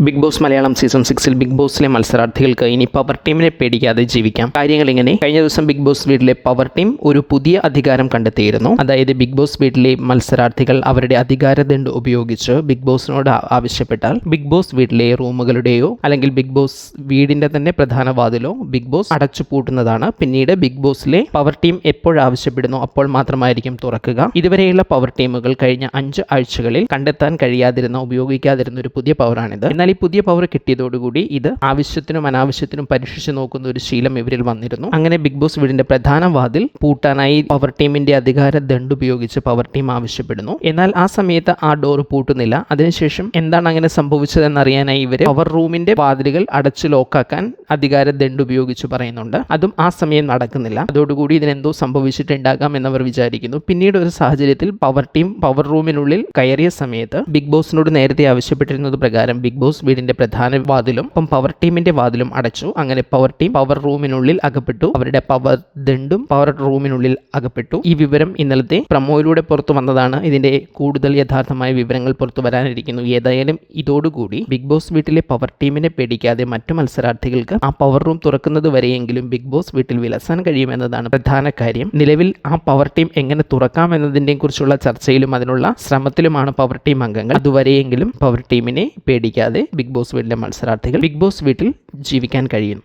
Big Boss Malayalam season 6 Bigg ബോസിലെ മത്സരാർത്ഥികൾക്ക് ഇനി പവർ ടീമിനെ പേടിക്കാതെ ജീവിക്കാം. കാര്യങ്ങൾ ഇങ്ങനെ. കഴിഞ്ഞ ദിവസം ബിഗ് ബോസ് വീട്ടിലെ പവർ ടീം ഒരു പുതിയ അധികാരം കണ്ടെത്തിയിരുന്നു. അതായത് ബിഗ് ബോസ് വീട്ടിലെ മത്സരാർത്ഥികൾ അവരുടെ അധികാരദണ്ഡ് ഉപയോഗിച്ച് ബിഗ് ബോസിനോട് ആവശ്യപ്പെട്ടാൽ ബിഗ് ബോസ് വീട്ടിലെ റൂമുകളുടെയോ അല്ലെങ്കിൽ ബിഗ് ബോസ് വീടിന്റെ തന്നെ പ്രധാന വാതിലോ ബിഗ് ബോസ് അടച്ചു പൂട്ടുന്നതാണ്. പിന്നീട് ബിഗ് ബോസിലെ പവർ ടീം എപ്പോഴാവശ്യപ്പെടുന്നു അപ്പോൾ മാത്രമായിരിക്കും തുറക്കുക. ഇതുവരെയുള്ള പവർ ടീമുകൾ കഴിഞ്ഞ 5 ആഴ്ചകളിൽ കണ്ടെത്താൻ കഴിയാതിരുന്ന ഉപയോഗിക്കാതിരുന്ന ഒരു പുതിയ പവറാണിത്. എന്നാൽ ഈ പുതിയ പവർ കിട്ടിയതോടുകൂടി ഇത് ആവശ്യത്തിനും അനാവശ്യത്തിനും പരീക്ഷിച്ചു നോക്കുന്ന ഒരു ശീലം ഇവരിൽ വന്നിരുന്നു. അങ്ങനെ ബിഗ് ബോസ് വീടിന്റെ പ്രധാന വാതിൽ പൂട്ടാനായി പവർ ടീമിന്റെ അധികാര ദണ്ഡ് ഉപയോഗിച്ച് പവർ ടീം ആവശ്യപ്പെടുന്നു. എന്നാൽ ആ സമയത്ത് ആ ഡോർ പൂട്ടുന്നില്ല. അതിനുശേഷം എന്താണ് അങ്ങനെ സംഭവിച്ചതെന്നറിയാനായി ഇവർ പവർ റൂമിന്റെ വാതിലുകൾ അടച്ചു ലോക്കാക്കാൻ അധികാര ദണ്ഡ് ഉപയോഗിച്ച് പറയുന്നുണ്ട്. അതും ആ സമയം നടക്കുന്നില്ല. അതോടുകൂടി ഇതിനെന്തോ സംഭവിച്ചിട്ടുണ്ടാകാം എന്നവർ വിചാരിക്കുന്നു. പിന്നീട് ഒരു സാഹചര്യത്തിൽ പവർ ടീം പവർ റൂമിനുള്ളിൽ കയറിയ സമയത്ത് ബിഗ് ബോസിനോട് നേരത്തെ ആവശ്യപ്പെട്ടിരുന്നത് പ്രകാരം ബിഗ് ബോസ് വീടിന്റെ പ്രധാന വാതിലും പവർ ടീമിന്റെ വാതിലും അടച്ചു. അങ്ങനെ പവർ ടീം പവർ റൂമിനുള്ളിൽ അകപ്പെട്ടു. അവരുടെ പവർ ദണ്ഡും പവർ റൂമിനുള്ളിൽ അകപ്പെട്ടു. ഈ വിവരം ഇന്നലത്തെ പ്രമോയിലൂടെ പുറത്തു വന്നതാണ്. ഇതിന്റെ കൂടുതൽ യഥാർത്ഥമായ വിവരങ്ങൾ പുറത്തു വരാനിരിക്കുന്നു. ഏതായാലും ഇതോടുകൂടി ബിഗ് ബോസ് വീട്ടിലെ പവർ ടീമിനെ പേടിക്കാതെ മറ്റു മത്സരാർത്ഥികൾക്ക് ആ പവർ റൂം തുറക്കുന്നത് വരെയെങ്കിലും ബിഗ് ബോസ് വീട്ടിൽ വിലസാൻ കഴിയുമെന്നതാണ് പ്രധാന കാര്യം. നിലവിൽ ആ പവർ ടീം എങ്ങനെ തുറക്കാം എന്നതിനെ കുറിച്ചുള്ള ചർച്ചയിലും അതിനുള്ള ശ്രമത്തിലുമാണ് പവർ ടീം അംഗങ്ങൾ. അതുവരെയെങ്കിലും പവർ ടീമിനെ പേടിക്കാതെ ബിഗ് ബോസ് വീട്ടിലെ മത്സരാർത്ഥികൾ ബിഗ് ബോസ് വീട്ടിൽ ജീവിക്കാൻ കഴിയുന്നു.